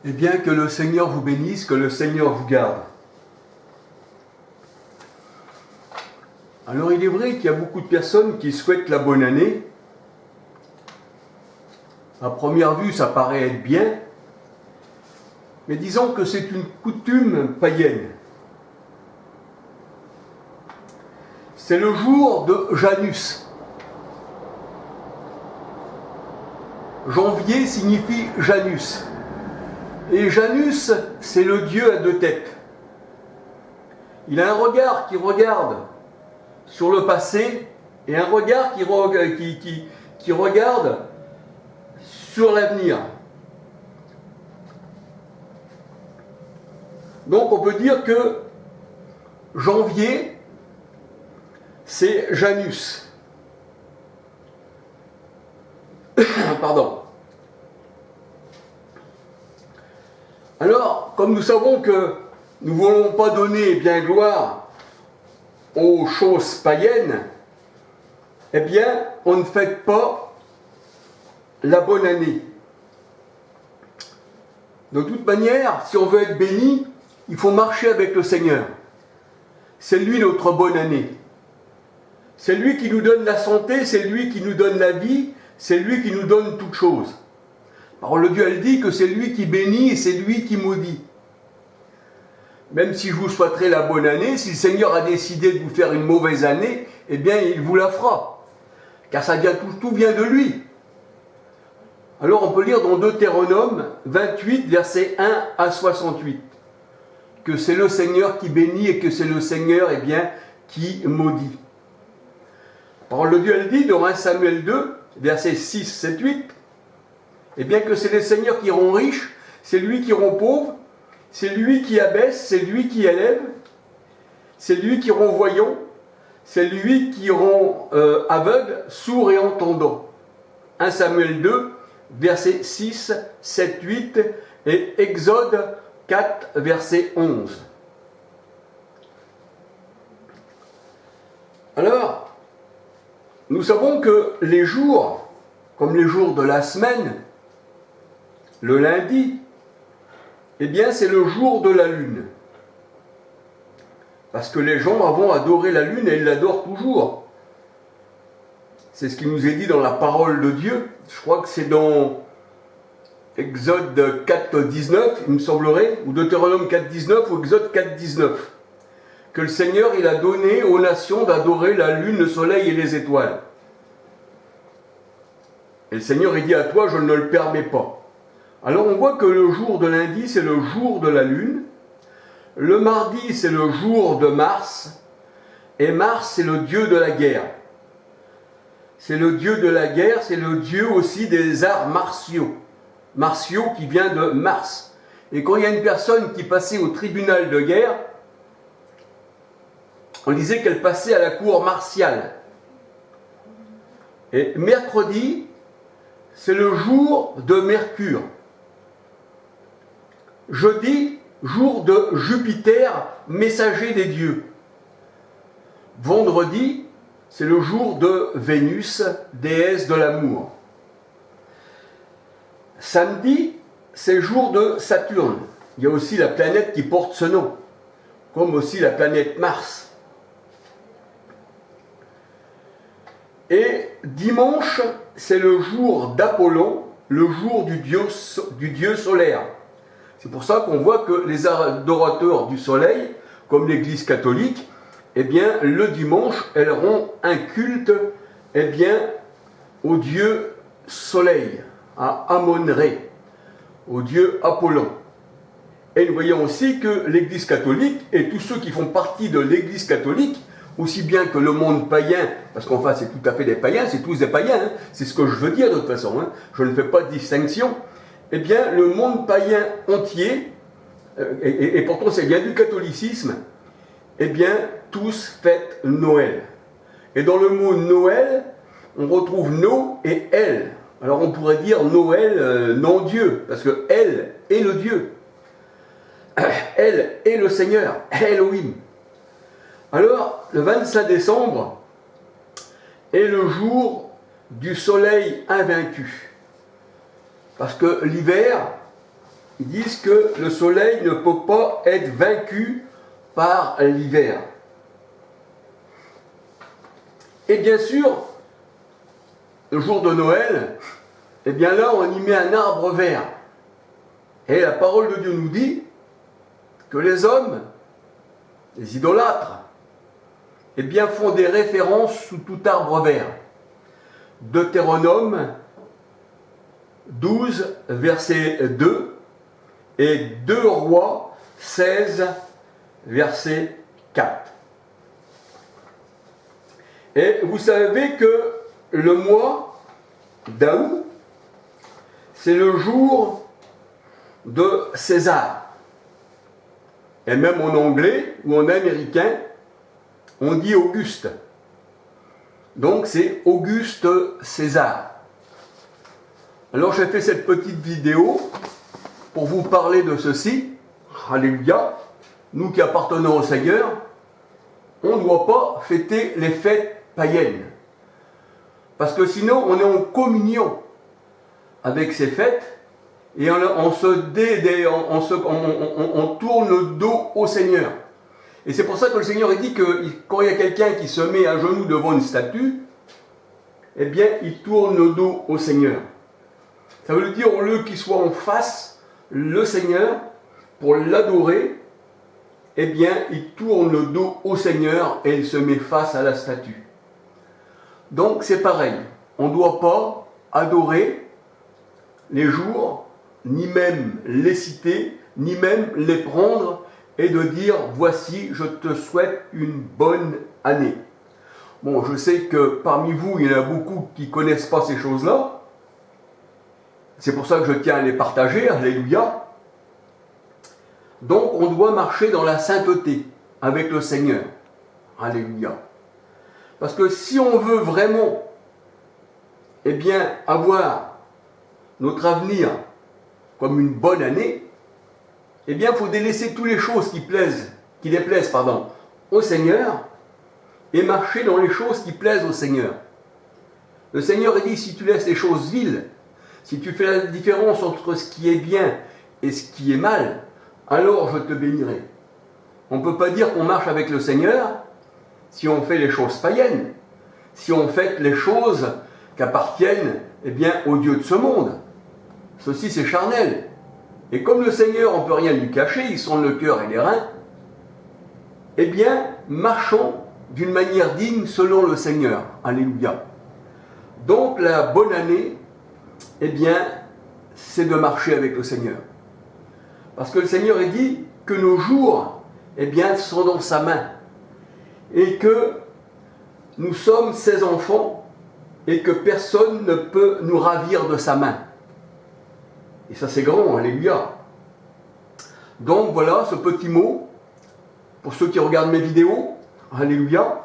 Eh bien, que le Seigneur vous bénisse, que le Seigneur vous garde. Alors, il est vrai qu'il y a beaucoup de personnes qui souhaitent la bonne année. À première vue, ça paraît être bien, mais disons que c'est une coutume païenne. C'est le jour de Janus. Janvier signifie Janus. Et Janus, c'est le dieu à deux têtes. Il a un regard qui regarde sur le passé et un regard qui regarde sur l'avenir. Donc on peut dire que janvier, c'est Janus. Pardon. Alors, comme nous savons que nous ne voulons pas donner bien gloire aux choses païennes, eh bien, on ne fête pas la bonne année. De toute manière, si on veut être béni, il faut marcher avec le Seigneur. C'est lui notre bonne année. C'est lui qui nous donne la santé, c'est lui qui nous donne la vie, c'est lui qui nous donne toutes choses. La parole de Dieu, elle dit que c'est lui qui bénit et c'est lui qui maudit. Même si je vous souhaiterais la bonne année, si le Seigneur a décidé de vous faire une mauvaise année, eh bien, il vous la fera. Car ça vient, tout vient de lui. Alors, on peut lire dans Deutéronome 28, versets 1 à 68, que c'est le Seigneur qui bénit et que c'est le Seigneur, eh bien, qui maudit. La parole de Dieu, elle dit dans 1 Samuel 2, versets 6, 7, 8, eh bien que c'est le Seigneur qui rend riche, c'est lui qui rend pauvre, c'est lui qui abaisse, c'est lui qui élève, c'est lui qui rend voyant, c'est lui qui rend aveugle, sourd et entendant. 1 Samuel 2, versets 6, 7, 8 et Exode 4, verset 11. Alors, nous savons que les jours, comme les jours de la semaine, le lundi, eh bien c'est le jour de la lune. Parce que les gens avant adoraient la lune et ils l'adorent toujours. C'est ce qui nous est dit dans la parole de Dieu. Je crois que c'est dans Exode 4, 19, il me semblerait, ou Deutéronome 4, 19, ou Exode 4, 19, que le Seigneur il a donné aux nations d'adorer la lune, le soleil et les étoiles. Et le Seigneur il dit à toi, je ne le permets pas. Alors on voit que le jour de lundi, c'est le jour de la lune. Le mardi, c'est le jour de Mars. Et Mars, c'est le dieu de la guerre. C'est le dieu de la guerre, c'est le dieu aussi des arts martiaux. Martiaux qui vient de Mars. Et quand il y a une personne qui passait au tribunal de guerre, on disait qu'elle passait à la cour martiale. Et mercredi, c'est le jour de Mercure. Jeudi, jour de Jupiter, messager des dieux. Vendredi, c'est le jour de Vénus, déesse de l'amour. Samedi, c'est le jour de Saturne. Il y a aussi la planète qui porte ce nom, comme aussi la planète Mars. Et dimanche, c'est le jour d'Apollon, le jour du dieu solaire. C'est pour ça qu'on voit que les adorateurs du soleil, comme l'Église catholique, eh bien, le dimanche, elles rend un culte, eh bien, au dieu soleil, à Amon-Ré, au dieu Apollon. Et nous voyons aussi que l'Église catholique, et tous ceux qui font partie de l'Église catholique, aussi bien que le monde païen, parce qu'enfin c'est tout à fait des païens, c'est tous des païens, hein, c'est ce que je veux dire de toute façon, hein, je ne fais pas de distinction, eh bien le monde païen entier, et pourtant c'est bien du catholicisme, eh bien tous fêtent Noël. Et dans le mot Noël, on retrouve No et El. Alors on pourrait dire Noël, non Dieu, parce que Elle est le Dieu. Elle est le Seigneur, Elohim. Alors, le 25 décembre est le jour du soleil invaincu. Parce que l'hiver, ils disent que le soleil ne peut pas être vaincu par l'hiver. Et bien sûr, le jour de Noël, eh bien là, on y met un arbre vert. Et la parole de Dieu nous dit que les hommes, les idolâtres, eh bien font des références sous tout arbre vert. Deutéronome 12, verset 2, et 2 Rois 16, verset 4. Et vous savez que le mois d'Août, c'est le jour de César. Et même en anglais ou en américain, on dit Auguste. Donc c'est Auguste César. Alors j'ai fait cette petite vidéo pour vous parler de ceci. Alléluia. Nous qui appartenons au Seigneur, on ne doit pas fêter les fêtes païennes. Parce que sinon on est en communion avec ces fêtes et on tourne le dos au Seigneur. Et c'est pour ça que le Seigneur dit que quand il y a quelqu'un qui se met à genoux devant une statue, eh bien il tourne le dos au Seigneur. Ça veut dire au lieu qu'il soit en face, le Seigneur, pour l'adorer, eh bien il tourne le dos au Seigneur et il se met face à la statue. Donc c'est pareil, on ne doit pas adorer les jours, ni même les citer, ni même les prendre et de dire « Voici, je te souhaite une bonne année ». Bon, je sais que parmi vous, il y en a beaucoup qui ne connaissent pas ces choses-là. C'est pour ça que je tiens à les partager, alléluia. Donc, on doit marcher dans la sainteté avec le Seigneur, alléluia. Parce que si on veut vraiment, eh bien, avoir notre avenir comme une bonne année, eh bien, il faut délaisser toutes les choses qui déplaisent au Seigneur et marcher dans les choses qui plaisent au Seigneur. Le Seigneur dit, si tu laisses les choses viles, si tu fais la différence entre ce qui est bien et ce qui est mal, alors je te bénirai. On ne peut pas dire qu'on marche avec le Seigneur si on fait les choses païennes, si on fait les choses qui appartiennent eh bien, au Dieu de ce monde. Ceci, c'est charnel. Et comme le Seigneur, on ne peut rien lui cacher, il sonde le cœur et les reins, eh bien, marchons d'une manière digne selon le Seigneur. Alléluia. Donc, la bonne année, eh bien, c'est de marcher avec le Seigneur. Parce que le Seigneur est dit que nos jours, eh bien, sont dans sa main. Et que nous sommes ses enfants et que personne ne peut nous ravir de sa main. Et ça, c'est grand, alléluia. Donc, voilà ce petit mot pour ceux qui regardent mes vidéos. Alléluia.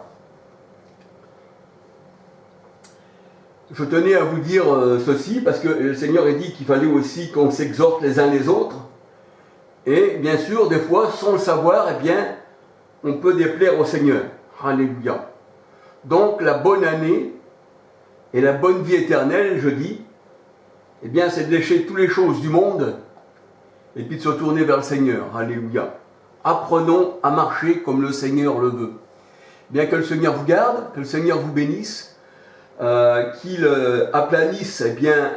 Je tenais à vous dire ceci, parce que le Seigneur a dit qu'il fallait aussi qu'on s'exhorte les uns les autres. Et bien sûr, des fois, sans le savoir, eh bien, on peut déplaire au Seigneur. Alléluia. Donc, la bonne année et la bonne vie éternelle, je dis, eh bien, c'est de lécher toutes les choses du monde et puis de se tourner vers le Seigneur. Alléluia. Apprenons à marcher comme le Seigneur le veut. Bien que le Seigneur vous garde, que le Seigneur vous bénisse, qu'il aplanisse eh bien,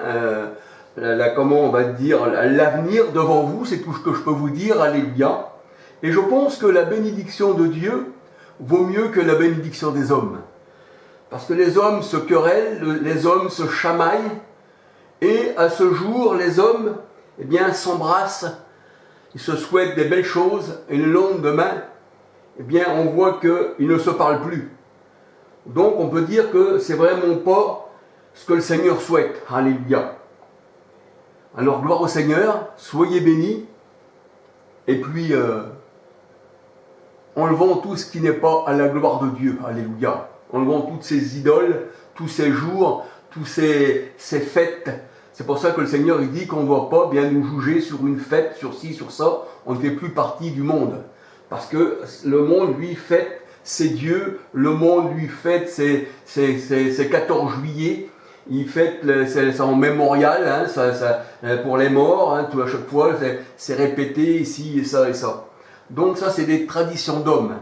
comment on va dire, l'avenir devant vous, c'est tout ce que je peux vous dire, alléluia. Et je pense que la bénédiction de Dieu vaut mieux que la bénédiction des hommes. Parce que les hommes se querellent, les hommes se chamaillent, et à ce jour, les hommes eh bien, s'embrassent, ils se souhaitent des belles choses, et le lendemain, eh bien, on voit qu'ils ne se parlent plus. Donc on peut dire que c'est vraiment pas ce que le Seigneur souhaite. Alléluia. Alors gloire au Seigneur, soyez bénis, et puis enlevons tout ce qui n'est pas à la gloire de Dieu. Alléluia. Enlevons toutes ces idoles, tous ces jours, toutes ces fêtes. C'est pour ça que le Seigneur il dit qu'on ne doit pas bien nous juger sur une fête, sur ci, sur ça. On ne fait plus partie du monde. Parce que le monde, lui, fête ses dieux. Le monde, lui, fête ses 14 juillet. il fête c'est en mémorial, hein, pour les morts, hein, tout à chaque fois, c'est répété ici et ça et ça. Donc ça, c'est des traditions d'hommes.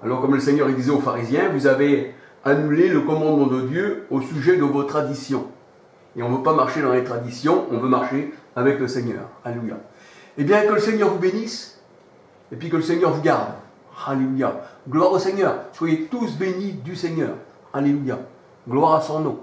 Alors comme le Seigneur il disait aux pharisiens, vous avez annulé le commandement de Dieu au sujet de vos traditions. Et on ne veut pas marcher dans les traditions, on veut marcher avec le Seigneur. Alléluia. Eh bien, que le Seigneur vous bénisse, et puis que le Seigneur vous garde. Alléluia. Gloire au Seigneur. Soyez tous bénis du Seigneur. Alléluia. Gloire à son nom.